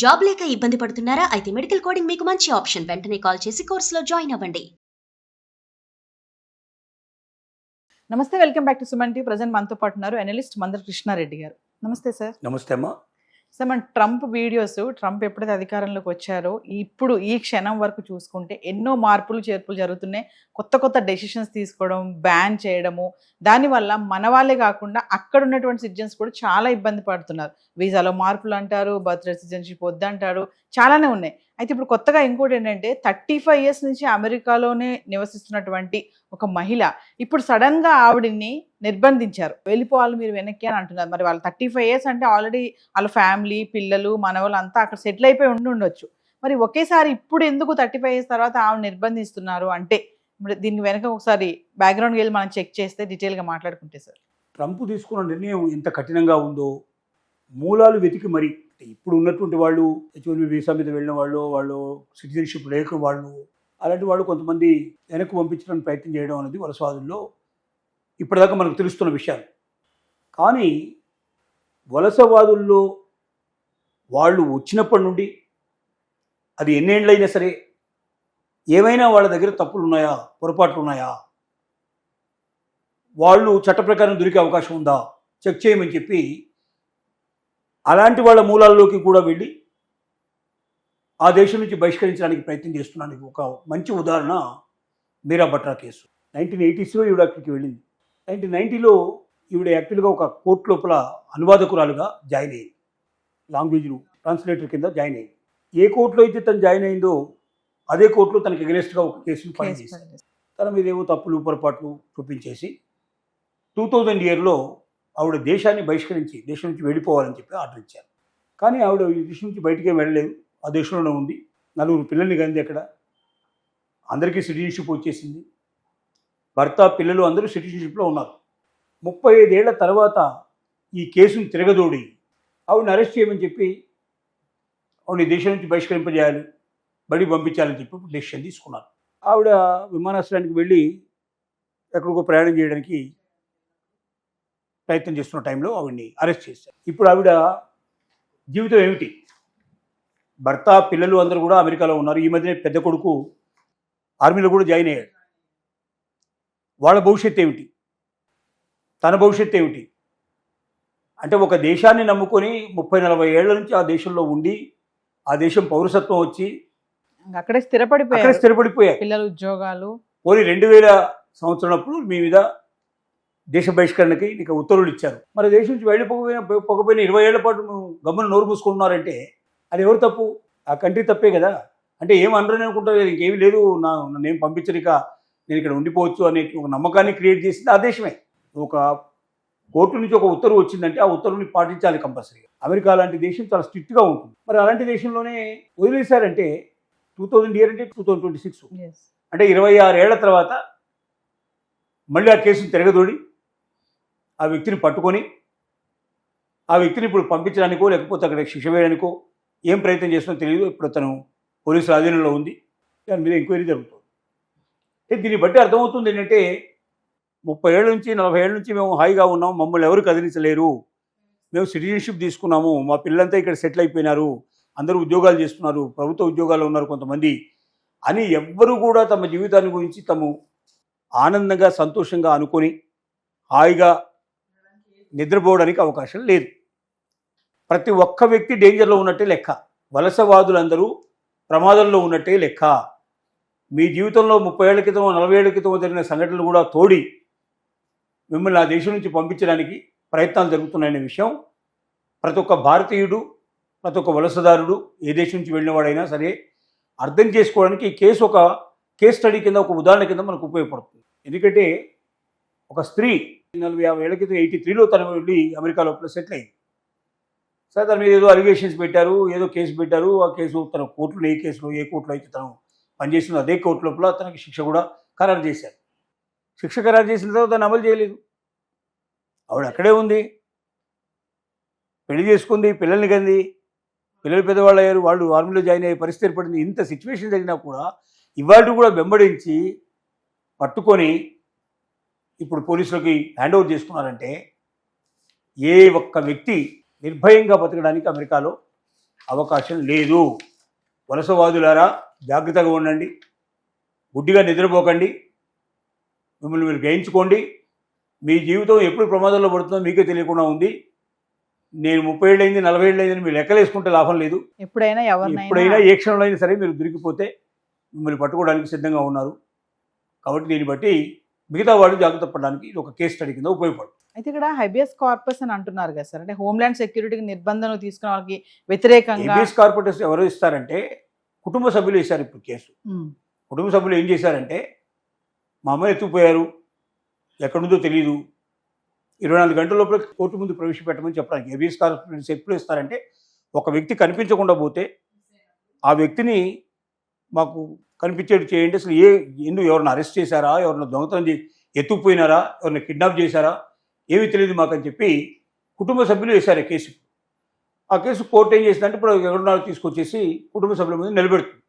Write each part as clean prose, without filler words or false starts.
Job లేక ఇబ్బంది పడుతున్నారా? అయితే మెడికల్ కోడింగ్ మీకు మంచి ఆప్షన్. వెంటనే కాల్ చేసి కోర్సులో జాయిన్ అవ్వండి. నమస్తే, welcome back to Suman TV. Present మనతో పాటు ఉన్నారు అనలిస్ట్ మందర కృష్ణారెడ్డి గారు. నమస్తే సార్. నమస్తే అమ్మా. సార్, మన ట్రంప్ వీడియోస్, ట్రంప్ ఎప్పుడైతే అధికారంలోకి వచ్చారో ఇప్పుడు ఈ క్షణం వరకు చూసుకుంటే ఎన్నో మార్పులు చేర్పులు జరుగుతున్నాయి. కొత్త కొత్త డెసిషన్స్ తీసుకోవడం, బ్యాన్ చేయడము, దానివల్ల మన వాళ్ళే కాకుండా అక్కడ ఉన్నటువంటి సిటిజన్స్ కూడా చాలా ఇబ్బంది పడుతున్నారు. వీసాలో మార్పులు అంటారు, బర్త్ సిటిజన్షిప్ వద్దంటారు, చాలానే ఉన్నాయి. అయితే ఇప్పుడు కొత్తగా ఇంకోటి ఏంటంటే 35 years నుంచి అమెరికాలోనే నివసిస్తున్నటువంటి ఒక మహిళ ఇప్పుడు సడన్గా ఆవిడని నిర్బంధించారు. వెళ్ళిపోవాలి మీరు వెనక్కి అని అంటున్నారు. మరి వాళ్ళు 35 years అంటే ఆల్రెడీ వాళ్ళ ఫ్యామిలీ, పిల్లలు, మనవాళ్ళు అంతా అక్కడ సెటిల్ అయిపోయి ఉండొచ్చు. మరి ఒకేసారి ఇప్పుడు ఎందుకు 35 years తర్వాత ఆవిడ నిర్బంధిస్తున్నారు అంటే ఇప్పుడు దీనికి వెనక ఒకసారి బ్యాక్గ్రౌండ్కి వెళ్ళి మనం చెక్ చేస్తే డీటెయిల్గా మాట్లాడుకుంటే సార్. ట్రంప్ తీసుకున్న నిర్ణయం ఎంత కఠినంగా ఉందో మూలాలు వెతికి మరి ఇప్పుడు ఉన్నటువంటి వాళ్ళు H1B వీసా మీద వెళ్ళిన వాళ్ళు సిటిజన్షిప్ లేక వాళ్ళు అలాంటి వాళ్ళు కొంతమంది వెనక్కి పంపించడానికి ప్రయత్నం చేయడం అనేది వలసవాదుల్లో ఇప్పటిదాకా మనకు తెలుస్తున్న విషయాలు. కానీ వలసవాదుల్లో వాళ్ళు వచ్చినప్పటి నుండి అది ఎన్నేళ్ళైనా సరే ఏమైనా వాళ్ళ దగ్గర తప్పులు ఉన్నాయా, పొరపాట్లు ఉన్నాయా, వాళ్ళు చట్ట ప్రకారం దొరికే అవకాశం ఉందా చెక్ చేయమని చెప్పి అలాంటి వాళ్ళ మూలాల్లోకి కూడా వెళ్ళి ఆ దేశం నుంచి బహిష్కరించడానికి ప్రయత్నం చేస్తున్నానికి ఒక మంచి ఉదాహరణ మీరా బట్రా కేసు. 1980sలో ఈవిడ అక్కడికి వెళ్ళింది. 1990లో ఈవిడ యాక్చువల్గా ఒక కోర్టు లోపల అనువాదకురాలుగా జాయిన్ అయ్యింది. లాంగ్వేజ్ ట్రాన్స్లేటర్ కింద జాయిన్ అయ్యింది. ఏ కోర్టులో అయితే తను జాయిన్ అయిందో అదే కోర్టులో తనకి ఎగనెస్ట్గా ఒక కేసును ఫైల్ చేసింది. తన మీద ఏవో తప్పులు పొరపాట్లు చూపించేసి 2000 yearలో ఆవిడ దేశాన్ని బహిష్కరించి దేశం నుంచి వెళ్ళిపోవాలని చెప్పి ఆర్డర్ ఇచ్చారు. కానీ ఆవిడ ఈ దేశం నుంచి బయటికే వెళ్ళలేదు, ఆ దేశంలోనే ఉంది. 4 పిల్లల్ని కంది అక్కడ. అందరికీ సిటిజన్షిప్ వచ్చేసింది. భర్త, పిల్లలు అందరూ సిటిజన్షిప్లో ఉన్నారు. 35 ఏళ్ల తర్వాత ఈ కేసును తిరగదోడి ఆవిడని అరెస్ట్ చేయమని చెప్పి ఆవిడ దేశం నుంచి బహిష్కరింపజేయాలి, బడి పంపించాలని చెప్పి డెసిషన్ తీసుకున్నారు. ఆవిడ విమానాశ్రయానికి వెళ్ళి ఎక్కడికో ప్రయాణం చేయడానికి ప్రయత్నం చేస్తున్న టైంలో ఆవిడ్ని అరెస్ట్ చేశారు. ఇప్పుడు ఆవిడ జీవితం ఏమిటి? భర్త, పిల్లలు అందరూ కూడా అమెరికాలో ఉన్నారు. ఈ మధ్యనే పెద్ద కొడుకు ఆర్మీలో కూడా జాయిన్ అయ్యాడు. వాళ్ళ భవిష్యత్తు ఏమిటి? తన భవిష్యత్తు ఏమిటి? అంటే ఒక దేశాన్ని నమ్ముకొని 30-40 ఏళ్ల నుంచి ఆ దేశంలో ఉండి ఆ దేశం పౌరసత్వం వచ్చి అక్కడే స్థిరపడిపోయారు. పిల్లలు ఉద్యోగాలు పోనీ 2000 సంవత్సరం మీ మీద దేశ బహిష్కరణకి నీకు ఉత్తర్వులు ఇచ్చారు. మరి దేశం నుంచి వెళ్ళిపోకపోయిన 20 ఏళ్ల పాటు నువ్వు గమ్మున నోరు మూసుకుంటున్నారంటే అది ఎవరు తప్పు? ఆ కంట్రీ తప్పే కదా. అంటే ఏమనరని అనుకుంటారు, ఇంకేమీ లేదు, నన్నేం పంపించరిక, నేను ఇక్కడ ఉండిపోవచ్చు అనే ఒక నమ్మకాన్ని క్రియేట్ చేసింది ఆ దేశమే. ఒక కోర్టు నుంచి ఒక ఉత్తర్వు వచ్చిందంటే ఆ ఉత్తర్వుని పాటించాలి కంపల్సరీగా. అమెరికా లాంటి దేశం చాలా స్ట్రిక్ట్గా ఉంటుంది. మరి అలాంటి దేశంలోనే వదిలేశారంటే 2000 year అంటే 2026 అంటే 26 ఏళ్ల తర్వాత మళ్ళీ ఆ కేసును తిరగదోడి ఆ వ్యక్తిని పట్టుకొని ఆ వ్యక్తిని ఇప్పుడు పంపించడానికో లేకపోతే అక్కడ శిక్ష వేయడానికో ఏం ప్రయత్నం చేస్తుందో తెలియదు. ఇప్పుడు తను పోలీసుల ఆధీనంలో ఉంది. దాని మీద ఎంక్వైరీ జరుగుతుంది. దీన్ని బట్టి అర్థమవుతుంది ఏంటంటే 30 ఏళ్ళ నుంచి 40 ఏళ్ళ నుంచి మేము హాయిగా ఉన్నాం, మమ్మల్ని ఎవరు కదిలించలేరు, మేము సిటిజన్షిప్ తీసుకున్నాము, మా పిల్లలంతా ఇక్కడ సెటిల్ అయిపోయినారు, అందరూ ఉద్యోగాలు చేస్తున్నారు, ప్రభుత్వ ఉద్యోగాల్లో ఉన్నారు కొంతమంది అని ఎవ్వరూ కూడా తమ జీవితాన్ని గురించి తాము ఆనందంగా సంతోషంగా అనుకొని హాయిగా నిద్రపోవడానికి అవకాశం లేదు. ప్రతి ఒక్క వ్యక్తి డేంజర్లో ఉన్నట్టే లెక్క. వలసవాదులందరూ ప్రమాదంలో ఉన్నట్టే లెక్క. మీ జీవితంలో 30 ఏళ్ల క్రితం 40 ఏళ్ల క్రితం జరిగిన సంఘటనలు కూడా తోడి మిమ్మల్ని ఆ దేశం నుంచి పంపించడానికి ప్రయత్నాలు జరుగుతున్నాయనే విషయం ప్రతి ఒక్క భారతీయుడు, ప్రతి ఒక్క వలసదారుడు, ఏ దేశం నుంచి వెళ్ళినవాడైనా సరే అర్థం చేసుకోవడానికి ఈ కేసు ఒక కేస్ స్టడీ కింద, ఒక ఉదాహరణ కింద మనకు ఉపయోగపడుతుంది. ఎందుకంటే ఒక స్త్రీ 40-50 ఏళ్ల క్రితం 83లో తను వెళ్ళి అమెరికా లోపల సెటిల్ అయింది. సరే, తన మీద ఏదో అలిగేషన్స్ పెట్టారు, ఏదో కేసు పెట్టారు. ఆ కేసు తన కోర్టులో ఏ కోర్టులో అయితే తను పనిచేసిందో అదే కోర్టు లోపల తనకి శిక్ష కూడా ఖరారు చేశారు. శిక్ష ఖరారు చేసిన తర్వాత దాన్ని అమలు చేయలేదు. ఆవిడ అక్కడే ఉంది, పెళ్లి చేసుకుంది, పిల్లల్ని కంది, పిల్లలు పెద్దవాళ్ళు అయ్యారు, వాళ్ళు ఆర్మీలో జాయిన్ అయ్యే పరిస్థితి ఏర్పడింది. ఇంత సిచ్యువేషన్ జరిగినా కూడా ఇవాళ కూడా వెంబడించి పట్టుకొని ఇప్పుడు పోలీసులకి హ్యాండ్ ఓవర్ చేసుకున్నారంటే ఏ ఒక్క వ్యక్తి నిర్భయంగా బతకడానికి అమెరికాలో అవకాశం లేదు. వలసవాదులారా జాగ్రత్తగా ఉండండి, గుడ్డిగా నిద్రపోకండి, మిమ్మల్ని మీరు గ్రహించుకోండి. మీ జీవితం ఎప్పుడు ప్రమాదంలో పడుతుందో మీకే తెలియకుండా ఉంది. నేను 30 ఏళ్ళు అయింది, 40 ఏళ్ళు అయిందని మీరు లెక్కలేసుకుంటే లాభం లేదు. ఎప్పుడైనా ఎప్పుడైనా ఏ క్షణంలో అయినా సరే మీరు దొరికిపోతే మిమ్మల్ని పట్టుకోవడానికి సిద్ధంగా ఉన్నారు. కాబట్టి దీన్ని బట్టి మిగతా వాళ్ళు జాగ్రత్త పడడానికి ఇది ఒక కేస్ స్టడీ కింద ఉపయోగపడుతుంది. అయితే ఇక్కడ హైబియస్ కార్పస్ అని అంటున్నారు కదా సార్, అంటే హోమ్లాండ్ సెక్యూరిటీకి నిర్బంధనలు తీసుకున్న వాళ్ళకి వ్యతిరేకంగా హేబియస్ కార్పస్ ఎవరు ఇస్తారంటే కుటుంబ సభ్యులు ఇస్తారు. ఇప్పుడు కేసు కుటుంబ సభ్యులు ఏం చేశారంటే, మా అమ్మని ఎత్తుకుపోయారు, ఎక్కడుందో తెలియదు, 24 గంటల లోపల కోర్టు ముందు ప్రవేశపెట్టమని చెప్పడానికి హేబియస్ కార్పస్ ఎప్పుడు ఇస్తారంటే, ఒక వ్యక్తి కనిపించకుండా పోతే ఆ వ్యక్తిని మాకు కనిపించేట్టు చేయండి, అసలు ఎవరిని అరెస్ట్ చేశారా, ఎవరిని దొంగతనం ఎత్తుకుపోయినారా, ఎవరిని కిడ్నాప్ చేశారా, ఏమీ తెలియదు మాకని చెప్పి కుటుంబ సభ్యులు వేశారు కేసు. ఆ కేసు కోర్టు ఏం చేసిందంటే ఇప్పుడు ఎవరినాలు తీసుకొచ్చేసి కుటుంబ సభ్యుల మీద నిలబెడుతుంది.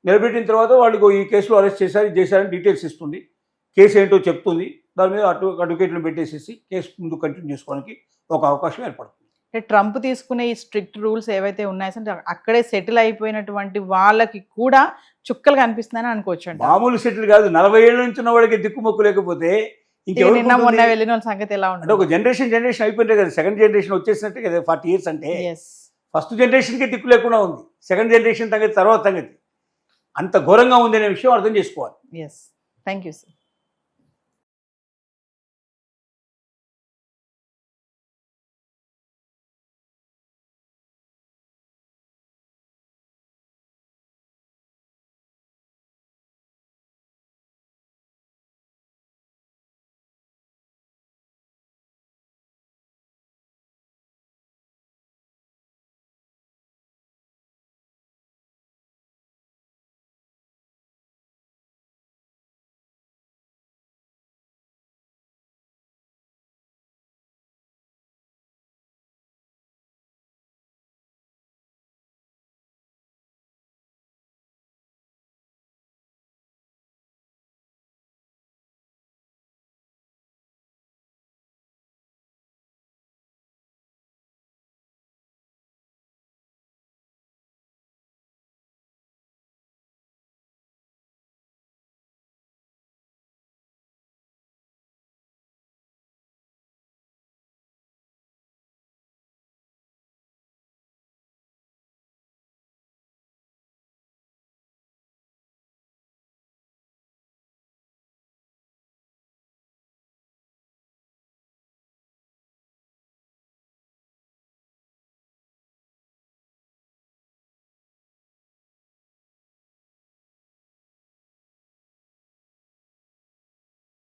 నిలబెట్టిన తర్వాత వాళ్ళు ఈ కేసులో అరెస్ట్ చేశారు, ఇది చేశారని డీటెయిల్స్ ఇస్తుంది, కేసు ఏంటో చెప్తుంది. దాని మీద అడ్వకేట్లను పెట్టేసేసి కేసు ముందు కంటిన్యూ చేసుకోవడానికి ఒక అవకాశం ఏర్పడుతుంది. ట్రంప్ తీసుకునే ఈ స్ట్రిక్ట్ రూల్స్ ఏవైతే ఉన్నాయో అక్కడే సెటిల్ అయిపోయినటువంటి వాళ్ళకి కూడా చుక్కలు కనిపిస్తున్నాయని అనుకోవచ్చు అంట. మామూలు సెటిల్ కాదు, 40 ఏళ్ళ నుంచి ఉన్న వాడికి దిక్కుమొక్కు లేకపోతే నిన్న మొన్న వెళ్ళిన వాళ్ళ సంగతి ఎలా ఉంటుంది? ఒక జనరేషన్ అయిపోయింది కదా, సెకండ్ జనరేషన్ వచ్చేసినట్టే కదా. 40 years అంటే ఫస్ట్ జనరేషన్కి దిక్కు లేకుండా ఉంది, సెకండ్ జనరేషన్ సంగతి తర్వాత సంగతి అంత ఘోరంగా ఉంది అనే విషయం అర్థం చేసుకోవాలి. Thank you sir.